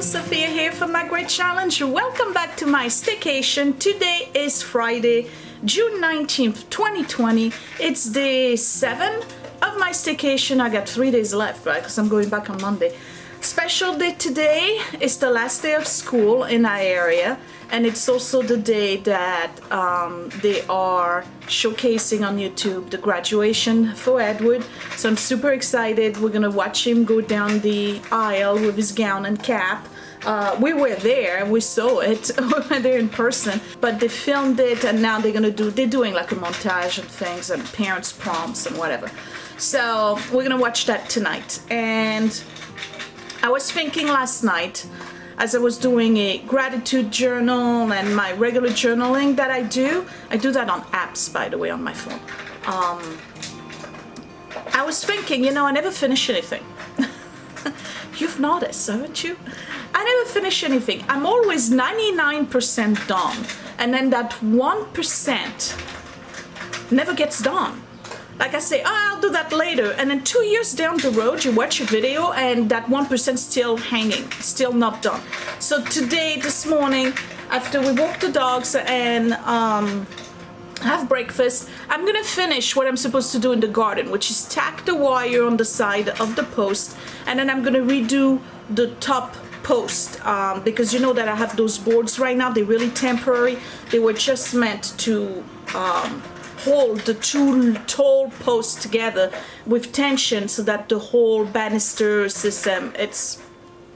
everyone, Sophia here from My Great Challenge. Welcome back to my staycation. Today is Friday, June 19th, 2020. It's day 7 of my staycation. I got 3 days left, right? Because I'm going back on Monday. Special day today is the last day of school in our area, and it's also the day that they are showcasing on YouTube the graduation for Edward. So I'm super excited. We're gonna watch him go down the aisle with his gown and cap. We were there, we saw it, we were there in person, but they filmed it, and now they're doing like a montage and things and parents' prompts and whatever. So we're gonna watch that tonight. And I was thinking last night, as I was doing a gratitude journal and my regular journaling that I do that on apps, by the way, on my phone. I was thinking, you know, I never finish anything. You've noticed, haven't you? I never finish anything. I'm always 99% done, and then that 1% never gets done. Like I say, oh, I'll do that later, and then 2 years down the road you watch a video and that 1% still hanging, still not done. So today, this morning, after we walk the dogs and have breakfast, I'm gonna finish what I'm supposed to do in the garden, which is tack the wire on the side of the post, and then I'm gonna redo the top post because you know that I have those boards right now. They're really temporary. They were just meant to hold the two tall posts together with tension so that the whole banister system, it's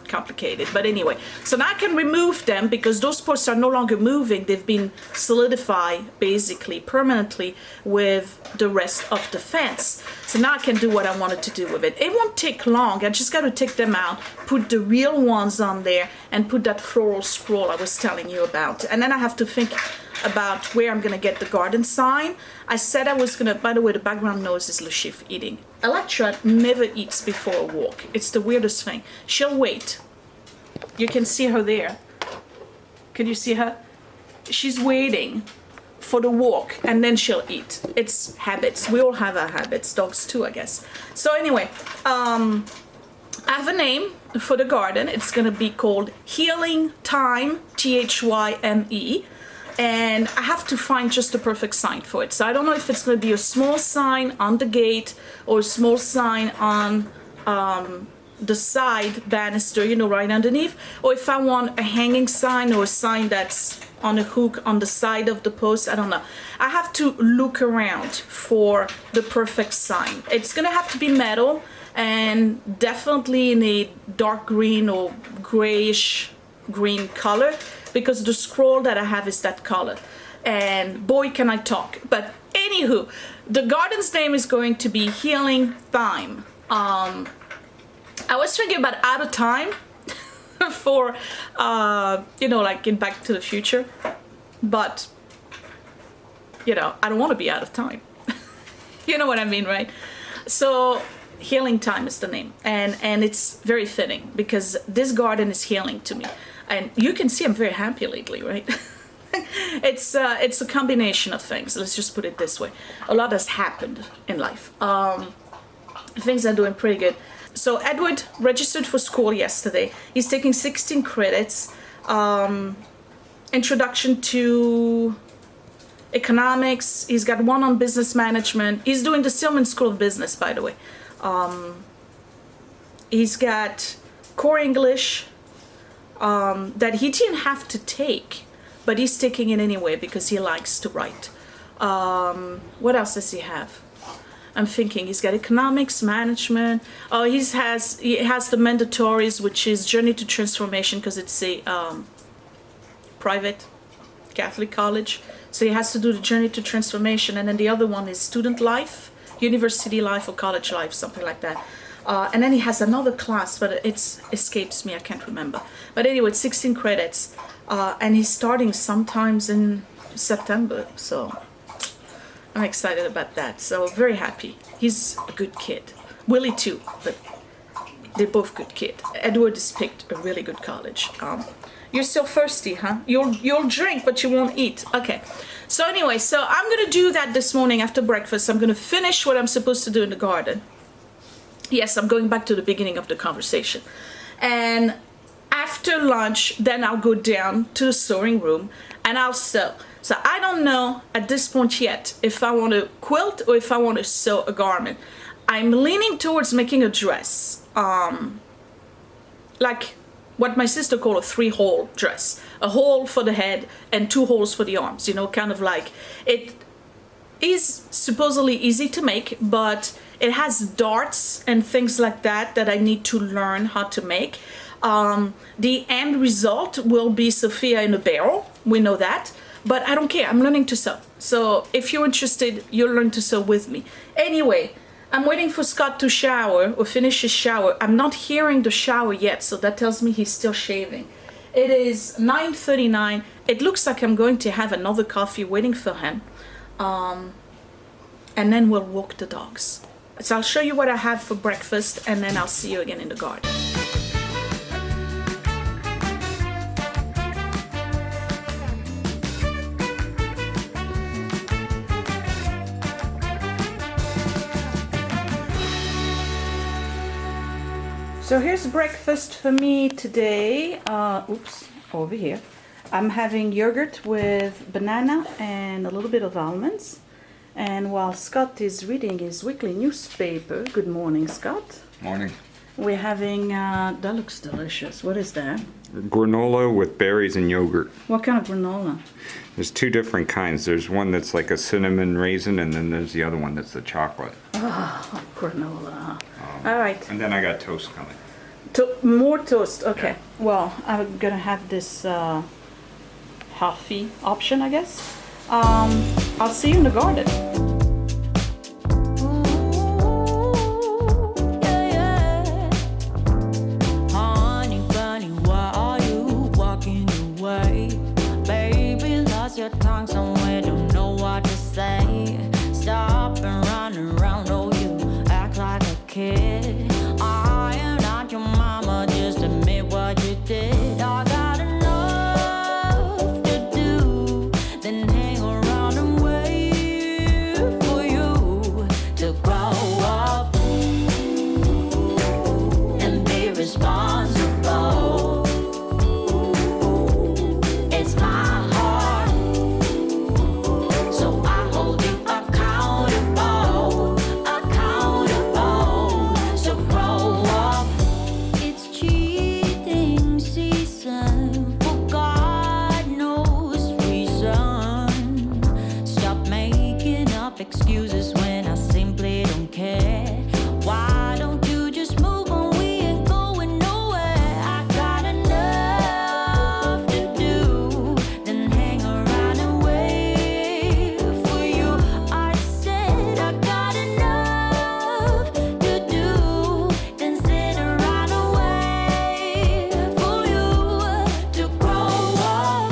complicated, but anyway, so now I can remove them because those posts are no longer moving. They've been solidified basically permanently with the rest of the fence. So now I can do what I wanted to do with it. It won't take long. I just got to take them out, put the real ones on there, and put that floral scroll I was telling you about. And then I have to think about where I'm gonna get the garden sign. I said I was gonna, by the way, the background noise is Lushif eating. Electra never eats before a walk. It's the weirdest thing. She'll wait. You can see her there. Can you see her? She's waiting for the walk and then she'll eat. It's habits. We all have our habits. Dogs too, I guess. So anyway, I have a name for the garden. It's gonna be called Healing Time, T-H-Y-M-E. And I have to find just the perfect sign for it. So I don't know if it's going to be a small sign on the gate or a small sign on the side banister, you know, right underneath, or if I want a hanging sign or a sign that's on a hook on the side of the post. I don't know. I have to look around for the perfect sign. It's going to have to be metal and definitely in a dark green or grayish green color, because the scroll that I have is that color. And boy, can I talk. But anywho, the garden's name is going to be Healing Time. I was thinking about Out of Time for, you know, like in Back to the Future. But, you know, I don't want to be out of time. You know what I mean, right? So Healing Time is the name. And it's very fitting because this garden is healing to me. And you can see I'm very happy lately, right? It's a combination of things. Let's just put it this way. A lot has happened in life. Things are doing pretty good. So Edward registered for school yesterday. He's taking 16 credits. Introduction to economics. He's got one on business management. He's doing the Stillman School of Business, by the way. He's got core English, that he didn't have to take, but he's taking it anyway because he likes to write. What else does he have? I'm thinking he's got economics, management. Oh, he has the mandatories, which is Journey to Transformation, because it's a private Catholic college. So he has to do the Journey to Transformation, and then the other one is student life, university life, or college life, something like that. And then he has another class, but it escapes me, I can't remember. But anyway, it's 16 credits, and he's starting sometimes in September, so I'm excited about that. So very happy. He's a good kid. Willie too, but they're both good kids. Edward has picked a really good college. You're still thirsty, huh? You'll drink, but you won't eat. Okay. So anyway, so I'm gonna do that this morning after breakfast. I'm gonna finish what I'm supposed to do in the garden. Yes, I'm going back to the beginning of the conversation. And After lunch, then I'll go down to the sewing room and I'll sew. So I don't know at this point yet if I want to quilt or if I want to sew a garment. I'm leaning towards making a dress, like what my sister called a 3-hole dress. A hole for the head and 2 holes for the arms, you know, kind of like, it is supposedly easy to make, but it has darts and things like that that I need to learn how to make. The end result will be Sophia in a barrel, we know that, but I don't care, I'm learning to sew. So if you're interested, you'll learn to sew with me. Anyway, I'm waiting for Scott to shower or finish his shower. I'm not hearing the shower yet, so that tells me he's still shaving. It is 9:39. It looks like I'm going to have another coffee waiting for him. And then we'll walk the dogs. So I'll show you what I have for breakfast and then I'll see you again in the garden. So here's breakfast for me today. Oops, over here. I'm having yogurt with banana and a little bit of almonds. And while Scott is reading his weekly newspaper, good morning, Scott. Morning. We're having, that looks delicious. What is that? Granola with berries and yogurt. What kind of granola? There's 2 different kinds. There's one that's like a cinnamon raisin, and then there's the other one that's the chocolate. Oh, granola. All right. And then I got toast coming. More toast. Okay. Yeah. Well, I'm gonna have this healthy option, I guess. I'll see you in the garden. Honey bunny, why are you walking away? Baby, lost your tongue somewhere, don't know what to say. Stop and run around, oh you act like a kid. I am not your mama, just admit what you did. I got enough to do, then hang around and wait for you to grow up and be responsible. It's my heart, so I hold you accountable, accountable. So grow up. It's cheating season for God knows reason. Stop making up excuses when I simply don't care. Why don't you just move on? We ain't going nowhere. I got enough to do, then hang around and wait for you. I said I got enough to do, then sit around and wait for you to grow up,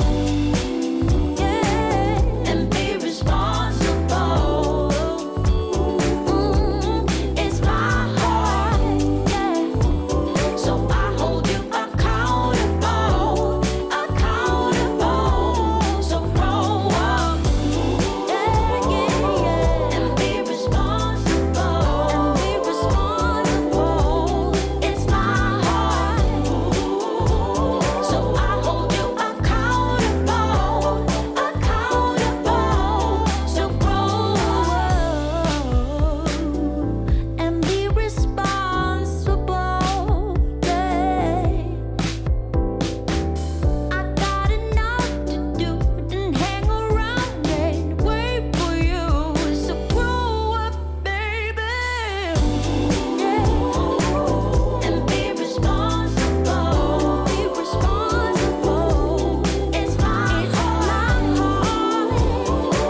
yeah, and be responsible. It's my heart, yeah, so I hold you accountable, accountable. So grow up, yeah, and be responsible, It's my heart, so I hold you accountable, accountable. So grow up and be responsible, yeah. I got enough to do, then hang around and wait for you. So grow up, baby, yeah, and be responsible, be responsible. It's my heart,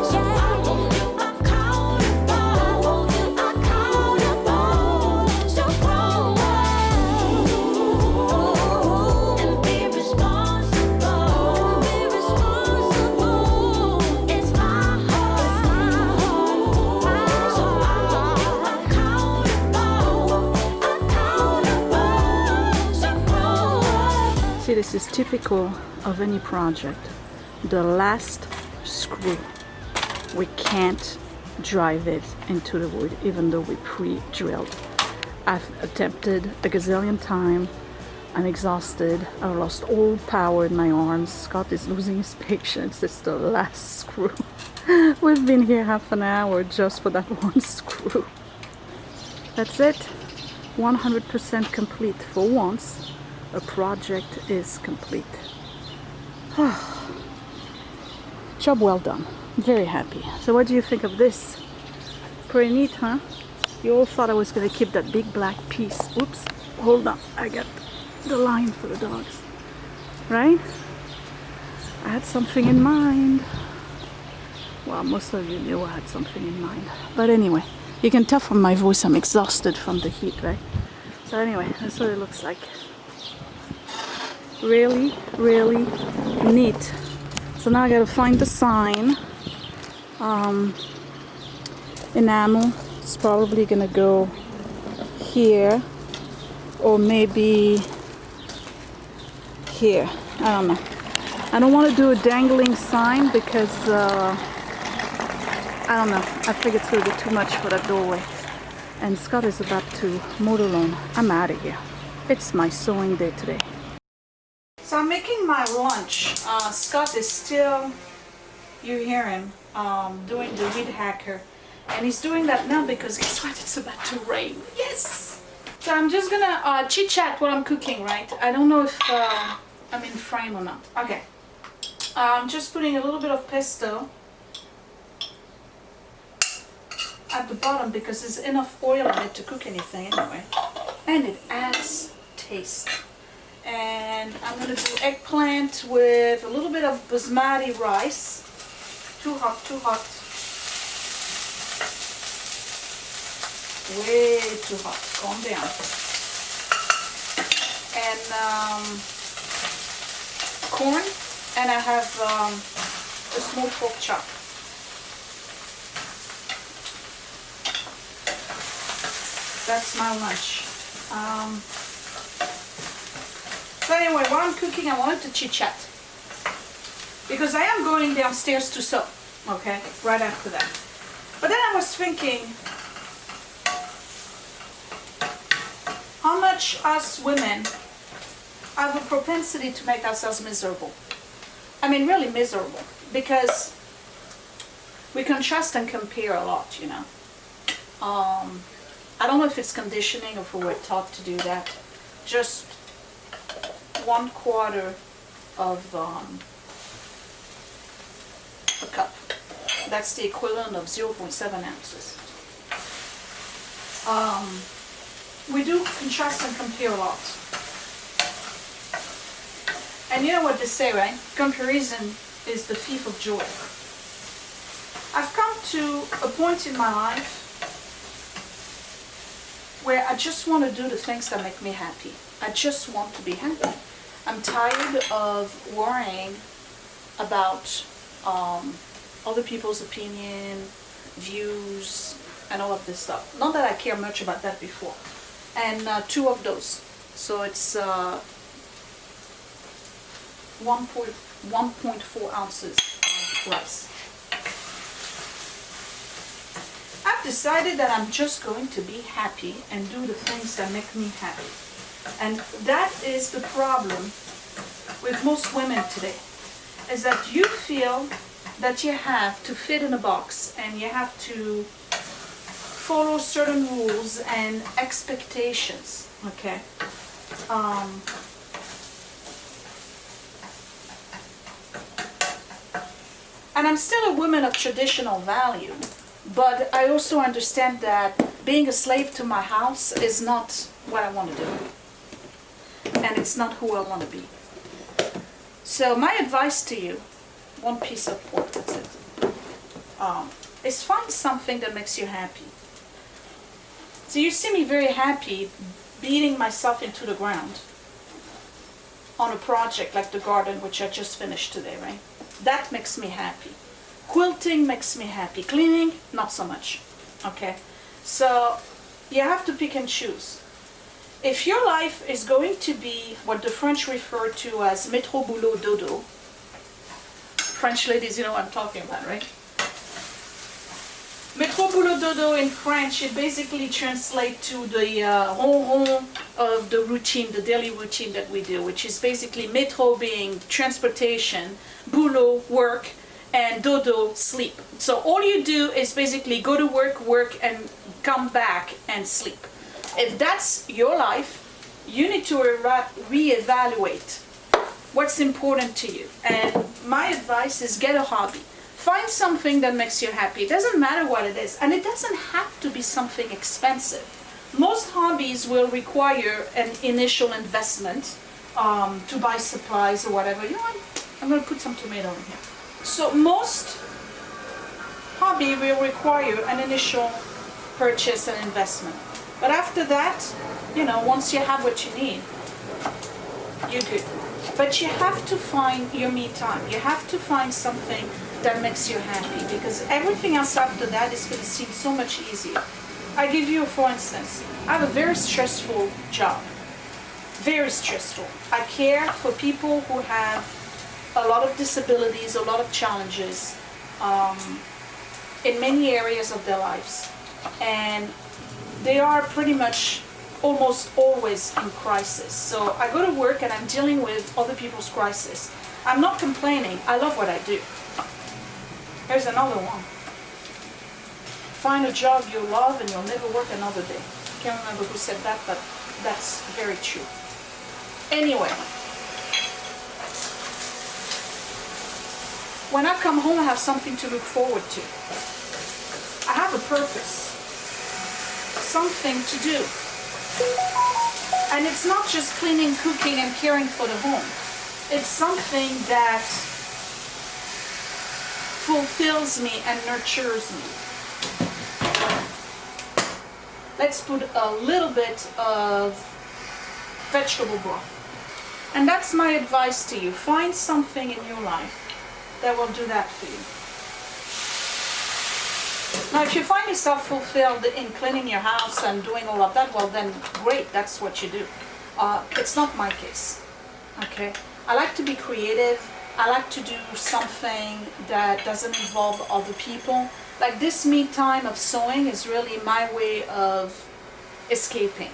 so I hold you accountable, accountable. So grow up and be responsible, be responsible. It's my heart, so I hold you accountable, accountable. So grow up. See, this is typical of any project. The last screw, we can't drive it into the wood, even though we pre-drilled. I've attempted a gazillion times, I'm exhausted. I've lost all power in my arms. Scott is losing his patience. It's the last screw. We've been here half an hour just for that one screw. That's it. 100% complete. For once, a project is complete. Job well done. Very happy. So what do you think of this? Pretty neat, huh? You all thought I was going to keep that big black piece. Oops. Hold on. I got the line for the dogs. Right? I had something in mind. Well, most of you knew I had something in mind. But anyway, you can tell from my voice I'm exhausted from the heat, right? So anyway, that's what it looks like. Really, really neat. So now I gotta find the sign. Enamel. It's probably gonna go here. Or maybe here. I don't know. I don't want to do a dangling sign because I don't know. I think it's going to be too much for that doorway. And Scott is about to motor loan. I'm out of here. It's my sewing day today. So I'm making my lunch. Scott is still, you hear him, doing the weed hacker. And he's doing that now because guess what? It's about to rain. Yes! So I'm just gonna chit chat while I'm cooking, right? I don't know if I'm in frame or not. Okay. I'm just putting a little bit of pesto at the bottom because there's enough oil in it to cook anything anyway. And it adds taste. And I'm gonna do eggplant with a little bit of basmati rice. Too hot, too hot. Way too hot. Calm down. And corn, and I have a small pork chop. That's my lunch. So anyway, while I'm cooking, I wanted to chit chat because I am going downstairs to sew. Okay, right after that. But then I was thinking, how much us women have a propensity to make ourselves miserable. I mean, really miserable, because we contrast and compare a lot, you know. I don't know if it's conditioning or if we were taught to do that. Just 1/4 of a cup. That's the equivalent of 0.7 ounces. We do contrast and compare a lot. And you know what they say, right? Comparison is the thief of joy. I've come to a point in my life where I just want to do the things that make me happy. I just want to be happy. I'm tired of worrying about other people's opinion, views, and all of this stuff. Not that I care much about that before. And 2 of those. So it's 1.4 ounces of rice. I've decided that I'm just going to be happy and do the things that make me happy. And that is the problem with most women today, is that you feel that you have to fit in a box and you have to follow certain rules and expectations, okay? And I'm still a woman of traditional value, but I also understand that being a slave to my house is not what I want to do. And it's not who I want to be. So my advice to you, 1 piece of pork, that's it, is find something that makes you happy. So you see me very happy beating myself into the ground on a project like the garden, which I just finished today, right? That makes me happy. Quilting makes me happy. Cleaning, not so much. Okay? So you have to pick and choose. If your life is going to be what the French refer to as métro boulot dodo, French ladies, you know what I'm talking about, right? Métro boulot dodo in French, it basically translates to the ronron of the routine, the daily routine that we do, which is basically métro being transportation, boulot, work, and dodo, sleep. So all you do is basically go to work, and come back and sleep. If that's your life, you need to reevaluate what's important to you. And my advice is get a hobby. Find something that makes you happy. It doesn't matter what it is, and it doesn't have to be something expensive. Most hobbies will require an initial investment to buy supplies or whatever. You know what? I'm going to put some tomato in here. So most hobby will require an initial purchase and investment. But after that, you know, once you have what you need, you're good. But you have to find your me time. You have to find something that makes you happy, because everything else after that is going to seem so much easier. I give you, for instance, I have a very stressful job. Very stressful. I care for people who have a lot of disabilities, a lot of challenges in many areas of their lives. And they are pretty much almost always in crisis. So I go to work and I'm dealing with other people's crisis. I'm not complaining. I love what I do. Here's another one. Find a job you love and you'll never work another day. I can't remember who said that, but that's very true. Anyway, when I come home, I have something to look forward to. I have a purpose, something to do. And it's not just cleaning, cooking, and caring for the home. It's something that fulfills me and nurtures me. Let's put a little bit of vegetable broth. And that's my advice to you. Find something in your life that will do that for you. Now, if you find yourself fulfilled in cleaning your house and doing all of that, well then, great, that's what you do. It's not my case, okay? I like to be creative. I like to do something that doesn't involve other people. Like this me time of sewing is really my way of escaping.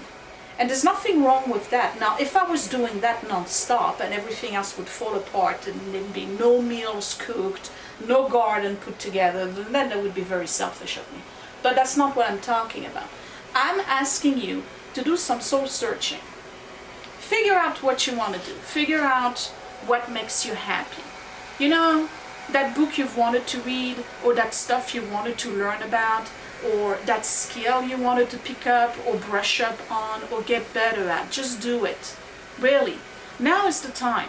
And there's nothing wrong with that. Now, if I was doing that non-stop and everything else would fall apart and there'd be no meals cooked, no garden put together, then that would be very selfish of me. But that's not what I'm talking about. I'm asking you to do some soul searching. Figure out what you want to do. Figure out what makes you happy. You know, that book you've wanted to read, or that stuff you wanted to learn about, or that skill you wanted to pick up or brush up on or get better at. Just do it. Really. Now is the time.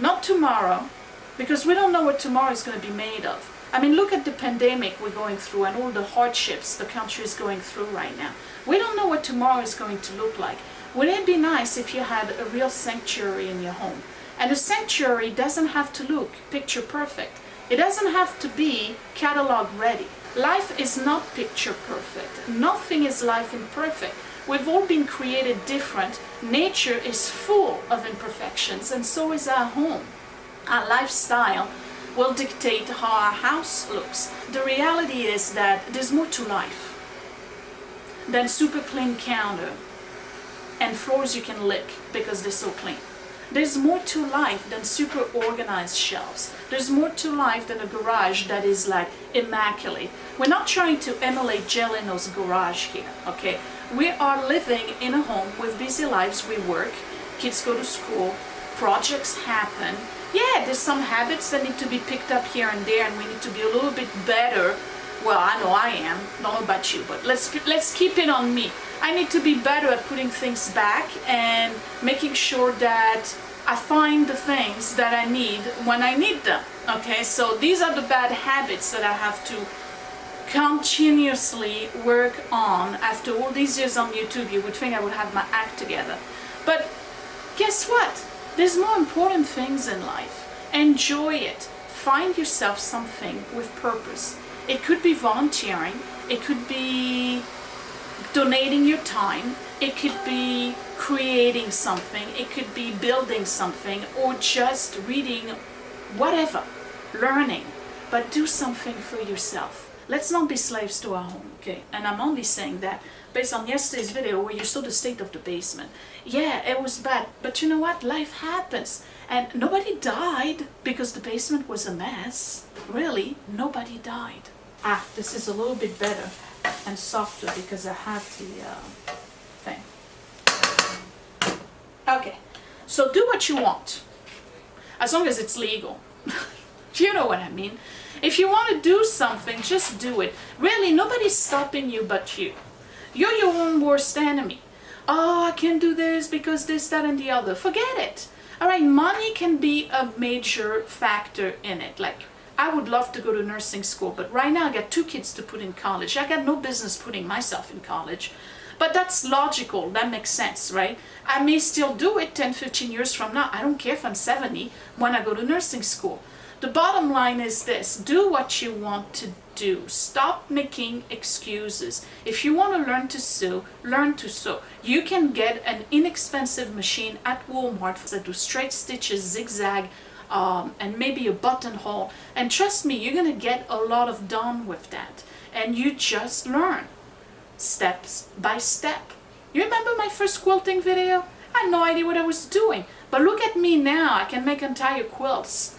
Not tomorrow, because we don't know what tomorrow is going to be made of. I mean, look at the pandemic we're going through and all the hardships the country is going through right now. We don't know what tomorrow is going to look like. Wouldn't it be nice if you had a real sanctuary in your home? And a sanctuary doesn't have to look picture perfect. It doesn't have to be catalog ready. Life is not picture perfect. Nothing is life imperfect. We've all been created different. Nature is full of imperfections, and so is our home. Our lifestyle will dictate how our house looks. The reality is that there's more to life than super clean counter and floors you can lick because they're so clean. There's more to life than super organized shelves. There's more to life than a garage that is like immaculate. We're not trying to emulate Jay Leno's garage here, okay? We are living in a home with busy lives. We work, kids go to school, projects happen. Yeah, there's some habits that need to be picked up here and there, and we need to be a little bit better. Well, I know I am. Don't know about you, but let's keep it on me. I need to be better at putting things back and making sure that I find the things that I need when I need them. Okay, so these are the bad habits that I have to continuously work on. After all these years on YouTube, you would think I would have my act together. But guess what? There's more important things in life. Enjoy it. Find yourself something with purpose. It could be volunteering. It could be donating your time. It could be creating something. It could be building something, or just reading, whatever, learning. But do something for yourself. Let's not be slaves to our home, okay? And I'm only saying that based on yesterday's video where you saw the state of the basement. Yeah, it was bad, but you know what? Life happens. And nobody died because the basement was a mess. Really, nobody died. Ah, this is a little bit better and softer because I have the thing. Okay, so do what you want, as long as it's legal. You know what I mean? If you want to do something, just do it. Really, nobody's stopping you but you. You're your own worst enemy. Oh, I can't do this because this, that, and the other. Forget it. All right, money can be a major factor in it. Like, I would love to go to nursing school, but right now I got 2 kids to put in college. I got no business putting myself in college. But that's logical, that makes sense, right? I may still do it 10, 15 years from now. I don't care if I'm 70 when I go to nursing school. The bottom line is this: do what you want to do. Stop making excuses. If you want to learn to sew, learn to sew. You can get an inexpensive machine at Walmart that do straight stitches, zigzag, and maybe a buttonhole. And trust me, you're gonna get a lot of done with that. And you just learn, steps by step. You remember my first quilting video? I had no idea what I was doing. But look at me now, I can make entire quilts.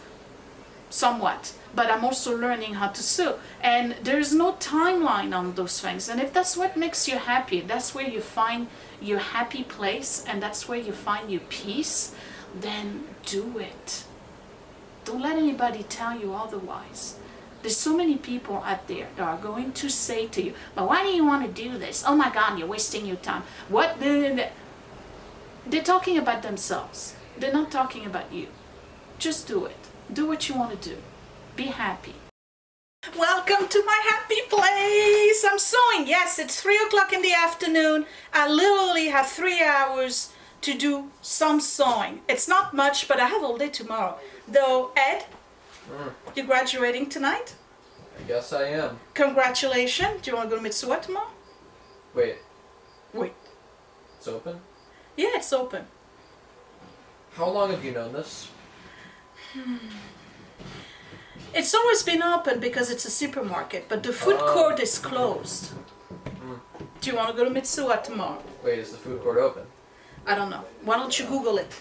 Somewhat, but I'm also learning how to sew, and there's no timeline on those things. And if that's what makes you happy, that's where you find your happy place, and that's where you find your peace, then do it. Don't let anybody tell you otherwise. There's so many people out there that are going to say to you, but why do you want to do this? Oh my God, you're wasting your time. What? They're talking about themselves. They're not talking about you. Just do it. Do what you want to do. Be happy. Welcome to my happy place. I'm sewing. Yes, it's 3 o'clock in the afternoon. I literally have 3 hours to do some sewing. It's not much, but I have all day tomorrow. Though, Ed, you're graduating tonight? I guess I am. Congratulations. Do you want to go to Mitsuwa tomorrow? Wait, Wait. it's open? Yeah, it's open. How long have you known this? It's always been open because it's a supermarket, but the food court is closed. Do you want to go to Mitsuwa tomorrow? Wait, is the food court open? I don't know. Why don't you Google it?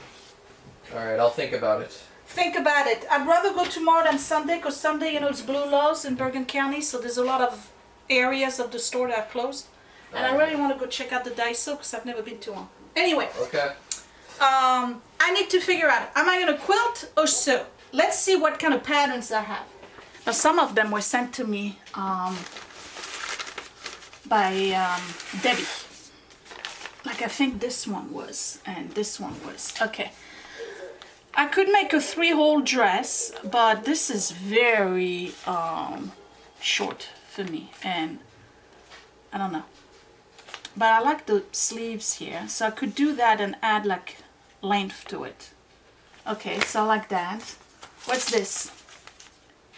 Alright, I'll think about it. Think about it. I'd rather go tomorrow than Sunday, because Sunday, you know, it's blue laws in Bergen County, so there's a lot of areas of the store that are closed. And I really want to go check out the Daiso because I've never been to one. Anyway. Okay. I need to figure out, am I going to quilt or sew? Let's see what kind of patterns I have. Now, some of them were sent to me by Debbie. Like, I think this one was, and this one was. Okay. I could make a 3-hole dress, but this is very short for me, and I don't know. But I like the sleeves here, so I could do that and add like length to it. Okay, so I like that. What's this?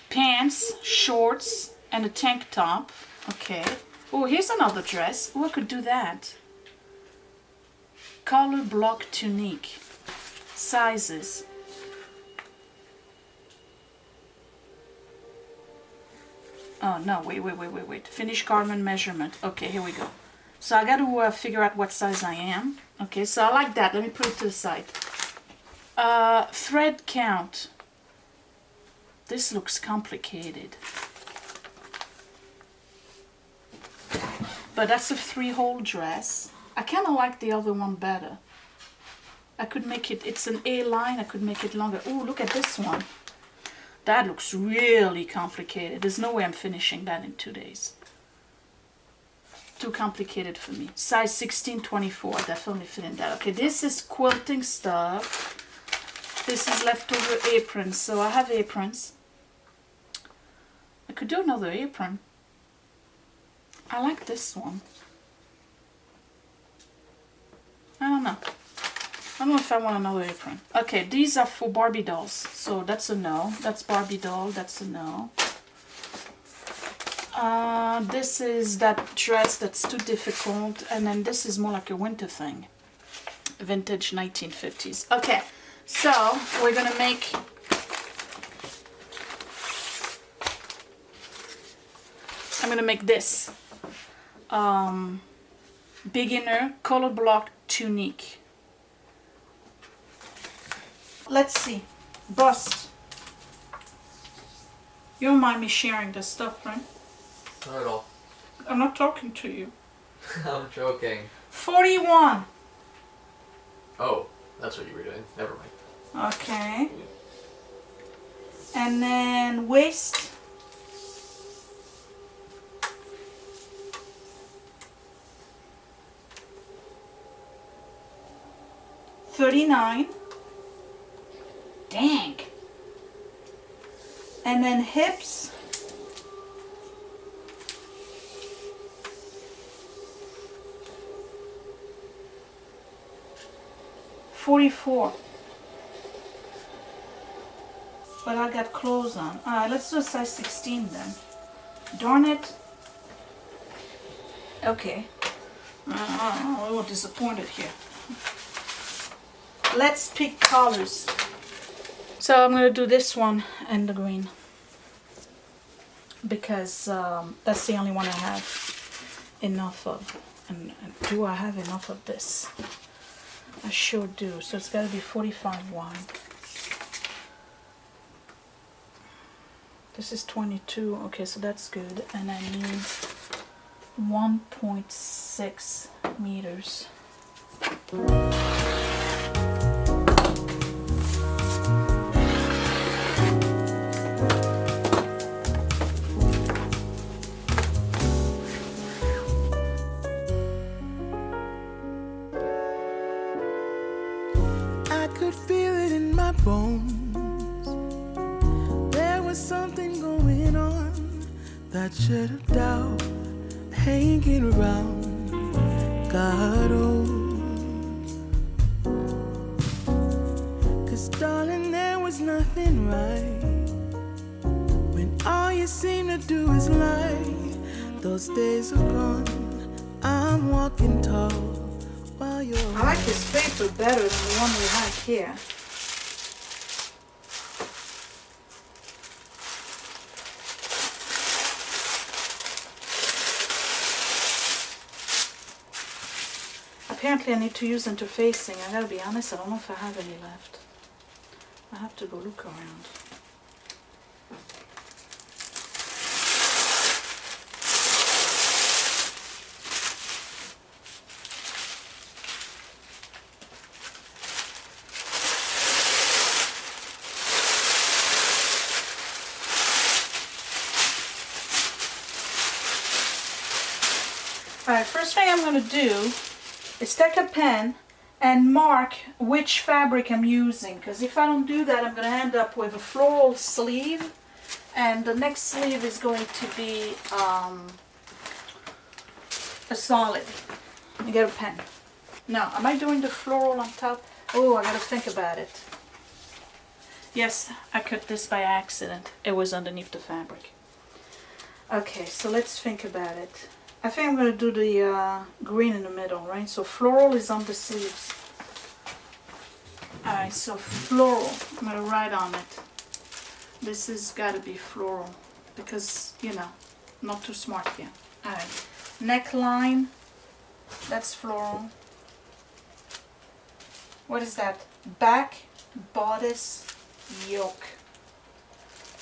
Pants, shorts, and a tank top. Okay. Oh, here's another dress. Oh, I could do that. Color block tunic. Sizes. Oh, no, wait. Finish garment measurement. Okay, here we go. So I got to figure out what size I am. Okay, so I like that. Let me put it to the side. Thread count. This looks complicated. But that's a 3-hole dress. I kind of like the other one better. I could make it, it's an A line, I could make it longer. Oh, look at this one. That looks really complicated. There's no way I'm finishing that in 2 days. Too complicated for me. Size 16, 24, definitely fit in that. Okay, this is quilting stuff. This is leftover aprons, so I have aprons. I could do another apron. I like this one. I don't know. I don't know if I want another apron. Okay, these are for Barbie dolls, so that's a no. That's Barbie doll, that's a no. This is that dress that's too difficult, and then this is more like a winter thing. Vintage 1950s. Okay, so we're gonna make I'm gonna make this beginner color block tunic. Let's see. Bust. You don't mind me sharing this stuff, right? Not at all. I'm not talking to you. I'm joking. 41. Oh, that's what you were doing. Never mind. Okay. And then waist. $39. Dang. And then hips. $44. But I got clothes on. Alright, let's do a size 16 then. Darn it. Okay. I'm a little disappointed here. Let's pick colors. So I'm gonna do this one and the green. Because that's the only one I have enough of. And do I have enough of this? I sure do. So it's gotta be 45 wide. This is 22. Okay, so that's good. And I need 1.6 meters. I could feel it in my bones. There was something going on. That shit of doubt hanging around. God, oh. 'Cause darling, there was nothing right. When all you seem to do is lie. Those days are gone. I'm walking tall while you're. I like this paper better than the one we had here. Apparently I need to use interfacing. I gotta be honest, I don't know if I have any left. I have to go look around. Alright, first thing I'm gonna do is take a pen and mark which fabric I'm using, because if I don't do that I'm going to end up with a floral sleeve, and the next sleeve is going to be a solid. You get a pen. Now, am I doing the floral on top? Oh, I got to think about it. Yes, I cut this by accident. It was underneath the fabric. Okay, so let's think about it. I think I'm going to do the green in the middle, right? So floral is on the sleeves. Alright, so floral, I'm going to write on it. This has got to be floral because, you know, not too smart here. Alright, neckline, that's floral. What is that? Back, bodice, yoke.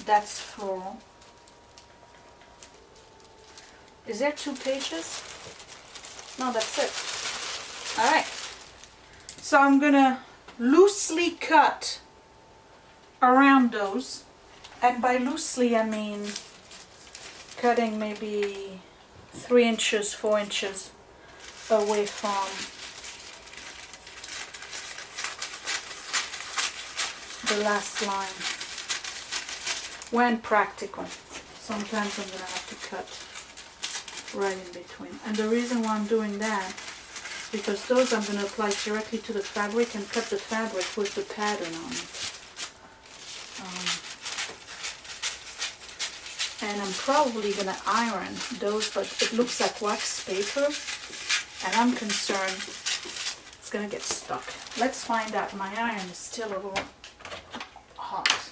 That's floral. Is there 2 pages? No, that's it. Alright. So I'm gonna loosely cut around those. And by loosely I mean cutting maybe 3 inches, 4 inches away from the last line. When practical. Sometimes I'm gonna have to cut right in between. And the reason why I'm doing that is because those I'm going to apply directly to the fabric and cut the fabric with the pattern on it. And I'm probably going to iron those, but it looks like wax paper and I'm concerned it's going to get stuck. Let's find out. My iron is still a little hot.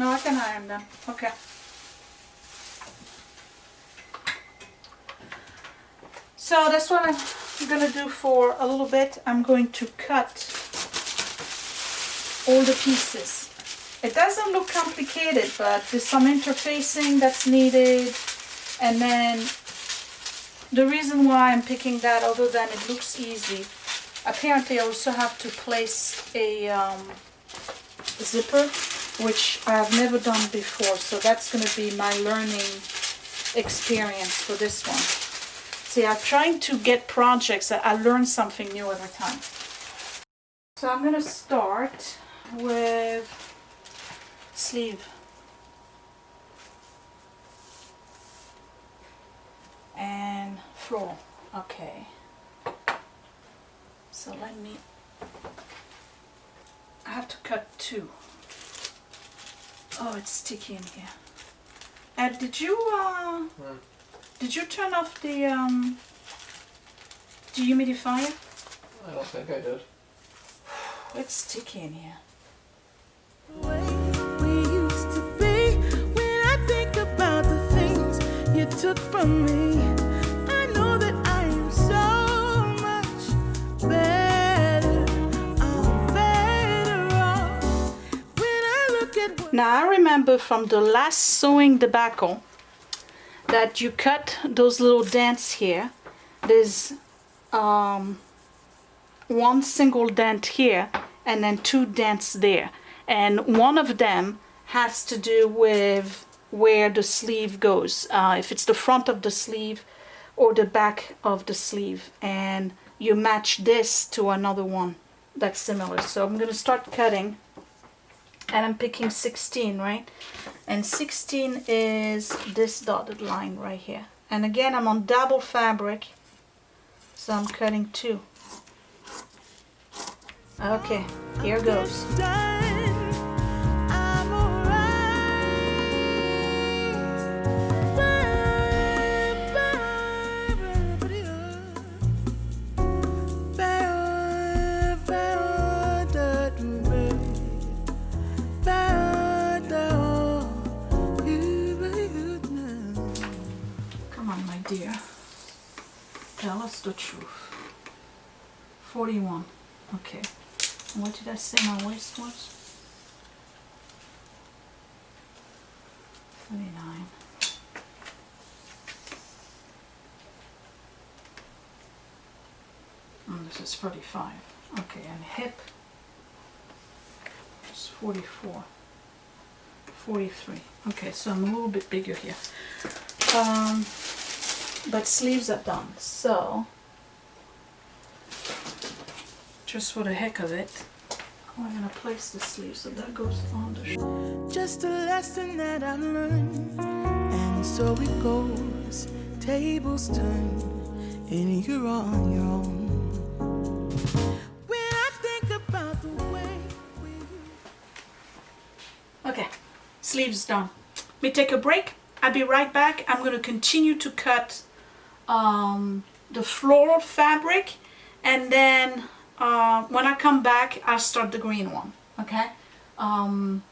No, I can iron them. Okay. So that's what I'm gonna do for a little bit. I'm going to cut all the pieces. It doesn't look complicated, but there's some interfacing that's needed. And then the reason why I'm picking that, other than it looks easy, apparently I also have to place a zipper, which I've never done before. So that's going to be my learning experience for this one. See, I'm trying to get projects that I learn something new every time. So I'm going to start with sleeve. And floor. Okay. So let me, I have to cut 2. Oh, it's sticky in here. Ed, did you turn off the humidifier? I don't think I did. It's sticky in here. We used to be. When I think about the things you took from me, I know that I am so much better. I'm better off. When I look at what Now I remember from the last sewing debacle that you cut those little dents here. There's one single dent here and then 2 dents there, and one of them has to do with where the sleeve goes, if it's the front of the sleeve or the back of the sleeve, and you match this to another one that's similar. So I'm going to start cutting, and I'm picking 16, right? And 16 is this dotted line right here. And again, I'm on double fabric, so I'm cutting 2. Okay, here goes. done, I'm alright. Come on, my dear. Tell us the truth. 41. Okay. And what did I say my waist was? 39. And this is 35. Okay, and hip is 44. 43. Okay, so I'm a little bit bigger here. But sleeves are done. So just for the heck of it, I'm gonna place the sleeve so that goes on the shoulder. Just a lesson that I've learned, and so it goes. Tables turn, and you're on your own. When I think about the way we Okay, sleeves done. Let me take a break. I'll be right back. I'm gonna continue to cut the floral fabric, and then when I come back, I'll start the green one. Okay. And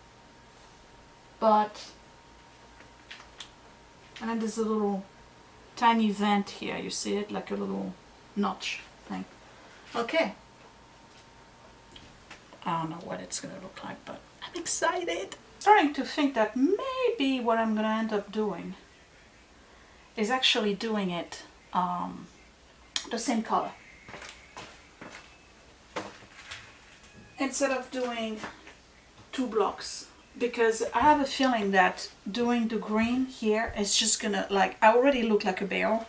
then there's a little tiny vent here. You see it, like a little notch thing. Okay. I don't know what it's gonna look like, but I'm excited. Starting to think that maybe what I'm gonna end up doing is actually doing it the same color. Instead of doing 2 blocks, because I have a feeling that doing the green here is just gonna, like, I already look like a barrel.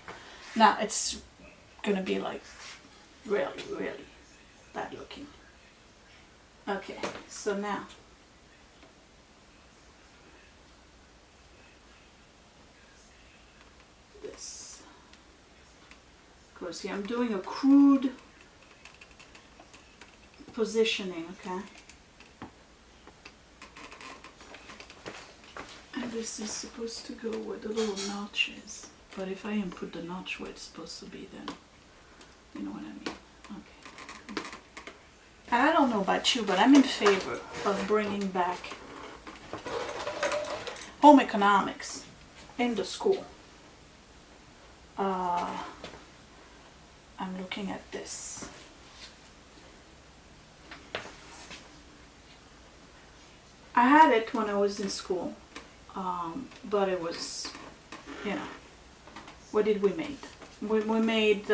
Now it's gonna be like really, really bad looking. Okay, so now this goes here. I'm doing a crude positioning, okay? And this is supposed to go where the little notch is. But if I input the notch where it's supposed to be, then you know what I mean. Okay. And I don't know about you, but I'm in favor of bringing back home economics in the school. I'm looking at this. I had it when I was in school, but it was, you know, what did we make? We made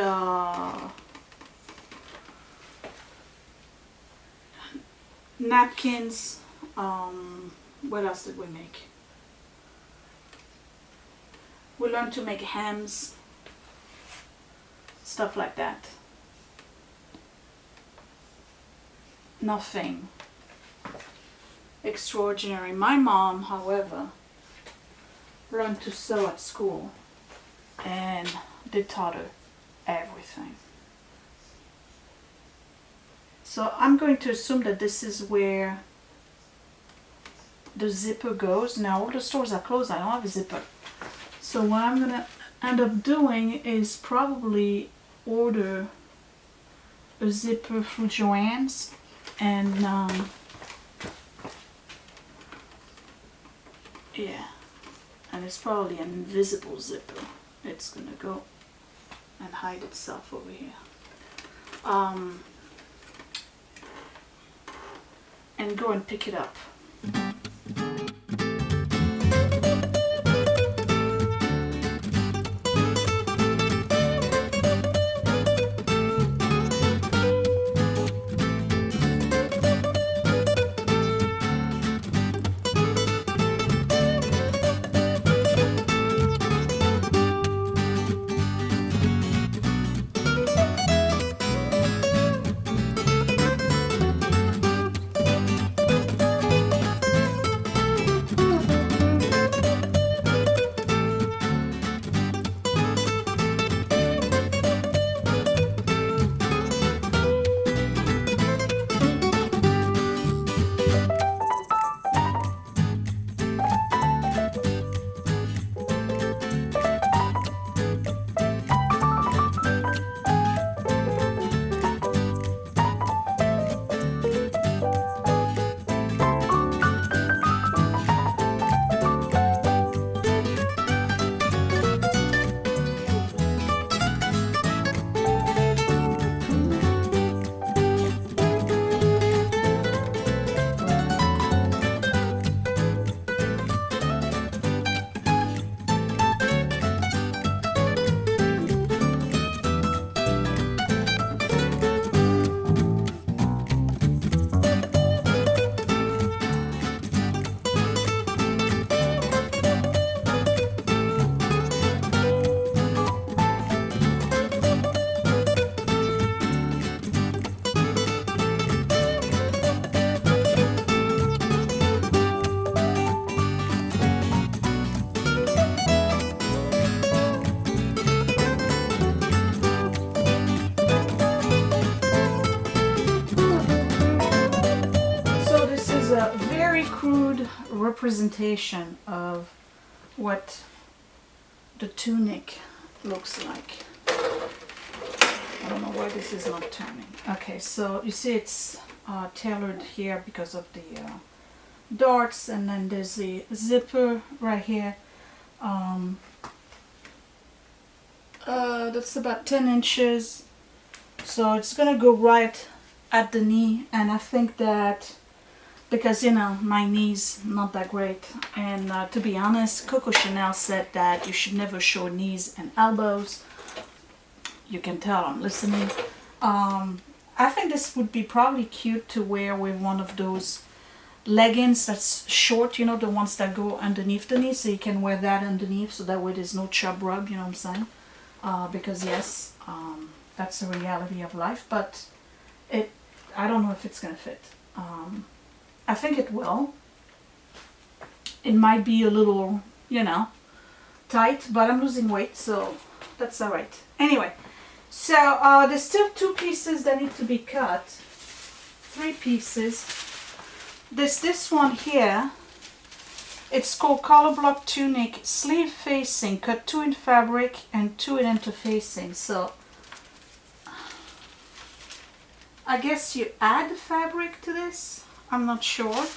napkins. What else did we make? We learned to make hams, stuff like that. Nothing extraordinary. My mom, however, learned to sew at school, and they taught her everything. So I'm going to assume that this is where the zipper goes. Now all the stores are closed, I don't have a zipper. So what I'm gonna end up doing is probably order a zipper through Joann's, and yeah, and it's probably an invisible zipper. It's gonna go and hide itself over here. And go and pick it up. Representation of what the tunic looks like. I don't know why this is not turning. Okay, so you see it's tailored here because of the darts, and then there's the zipper right here. That's about 10 inches, so it's gonna go right at the knee, and I think that because, you know, my knee's not that great, and to be honest, Coco Chanel said that you should never show knees and elbows. You can tell I'm listening. I think this would be probably cute to wear with one of those leggings that's short, you know, the ones that go underneath the knee, so you can wear that underneath, so that way there's no chub rub, you know what I'm saying? Because yes, that's the reality of life, but I don't know if it's gonna fit. I think it will. It might be a little, you know, tight, but I'm losing weight, so that's all right. Anyway, so there's still 2 pieces that need to be cut. 3 pieces. There's this one here. It's called collar block tunic, sleeve facing, cut 2 in fabric and 2 in interfacing. So I guess you add fabric to this. I'm not sure.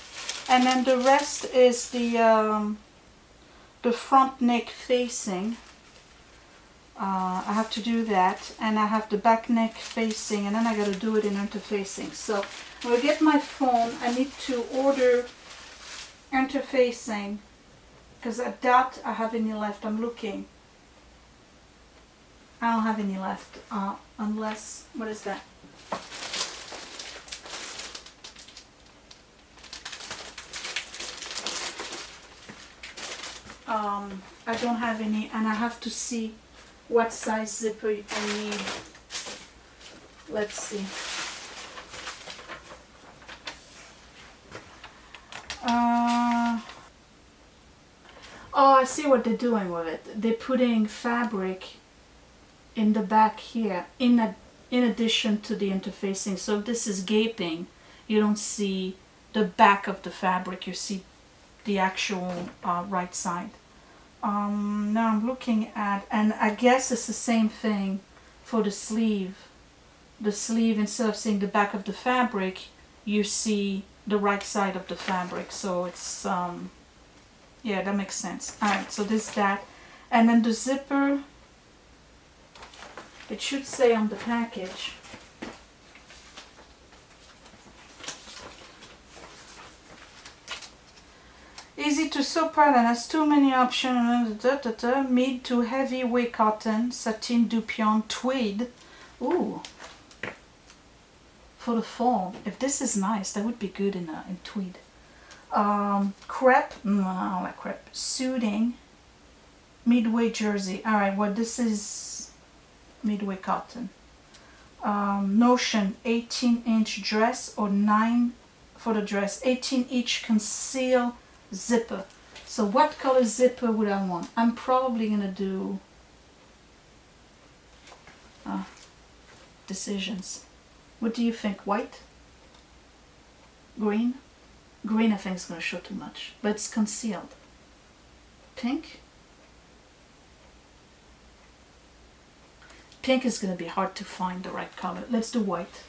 And then the rest is the the front neck facing. I have to do that, and I have the back neck facing, and then I gotta do it in interfacing. So when I get my phone, I need to order interfacing, because I doubt I have any left. I'm looking. I don't have any left, unless, what is that? I don't have any, and I have to see what size zipper I need. Let's see. Oh, I see what they're doing with it. They're putting fabric in the back here, in addition to the interfacing. So if this is gaping, you don't see the back of the fabric, you see the actual right side. Now I'm looking at, and I guess it's the same thing for the sleeve. The sleeve, instead of seeing the back of the fabric, you see the right side of the fabric. So it's, yeah, that makes sense. Alright, so this, that. And then the zipper, it should say on the package. Easy to sew pattern, has too many options. Mid to heavyweight cotton, satin, dupion, tweed. Ooh, for the fall. If this is nice, that would be good in tweed. Crepe, no, I don't like crepe. Suiting, midway jersey. All right, well, this is midway cotton. Notion, 18-inch dress or 9 for the dress. 18-inch conceal zipper. So what color zipper would I want? I'm probably gonna do decisions. What do you think? White? Green? Green I think is gonna show too much, but it's concealed. Pink? Pink is gonna be hard to find the right color. Let's do white.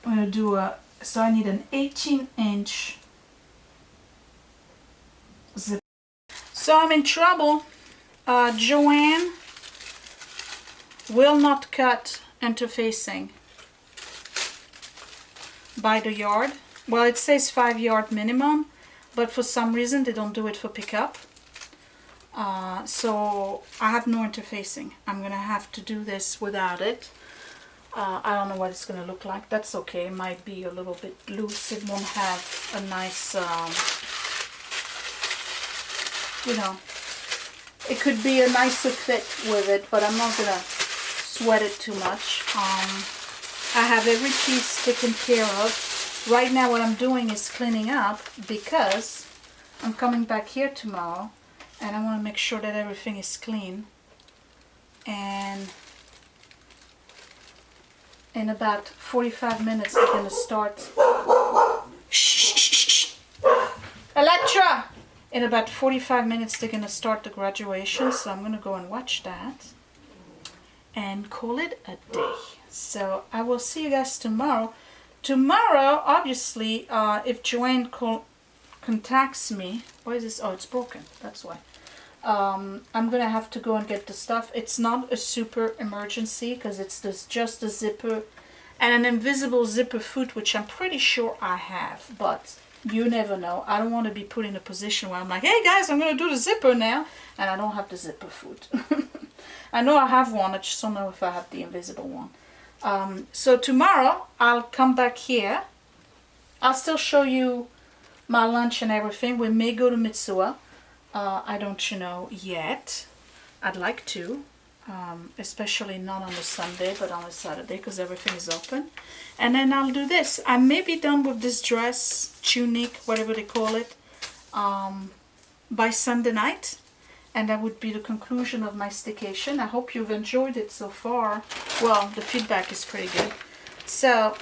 I'm gonna do so I need an 18-inch zip. So I'm in trouble. Joanne will not cut interfacing by the yard. Well, it says 5 yard minimum, but for some reason they don't do it for pickup. So I have no interfacing. I'm gonna have to do this without it. I don't know what it's gonna look like. That's okay. It might be a little bit loose. It won't have a nice you know, it could be a nicer fit with it, but I'm not gonna sweat it too much. I have every piece taken care of. Right now what I'm doing is cleaning up, because I'm coming back here tomorrow and I want to make sure that everything is clean. And in about 45 minutes I'm gonna start. Shh. Electra! In about 45 minutes they're gonna start the graduation, so I'm gonna go and watch that and call it a day. So I will see you guys tomorrow. Tomorrow, obviously, if Joanne contacts me, why is this? Oh, it's broken. That's why. I'm gonna have to go and get the stuff. It's not a super emergency because it's just a zipper and an invisible zipper foot, which I'm pretty sure I have, but you never know. I don't want to be put in a position where I'm like, hey guys, I'm gonna do the zipper now, and I don't have the zipper foot. I know I have one, I just don't know if I have the invisible one. So tomorrow I'll come back here. I'll still show you my lunch and everything. We may go to Mitsuwa. I don't know yet. I'd like to, especially not on a Sunday, but on a Saturday, because everything is open. And then I'll do this. I may be done with this dress, tunic, whatever they call it, by Sunday night. And that would be the conclusion of my staycation. I hope you've enjoyed it so far. Well, the feedback is pretty good. So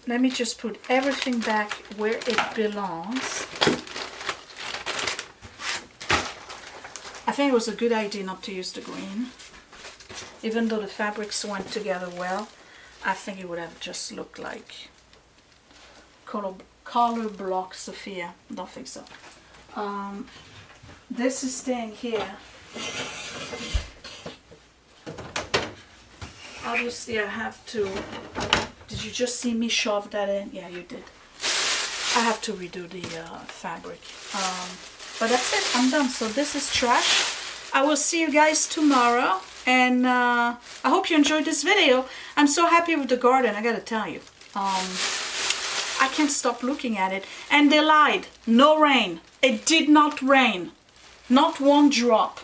let me just put everything back where it belongs. I think it was a good idea not to use the green. Even though the fabrics went together well, I think it would have just looked like color block Sophia. Don't think so. This is staying here. Obviously I have to, did you just see me shove that in? Yeah, you did. I have to redo the fabric. But that's it, I'm done. So this is trash. I will see you guys tomorrow. And I hope you enjoyed this video. I'm so happy with the garden, I gotta tell you. I can't stop looking at it. And they lied, no rain. It did not rain. Not one drop.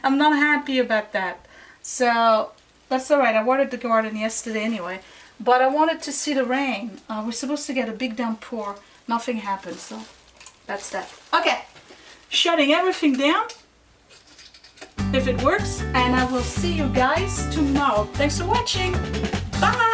I'm not happy about that. So that's alright. I watered the garden yesterday anyway. But I wanted to see the rain. We're supposed to get a big downpour. Nothing happened. So that's that. Okay. Shutting everything down. If it works. And I will see you guys tomorrow. Thanks for watching. Bye.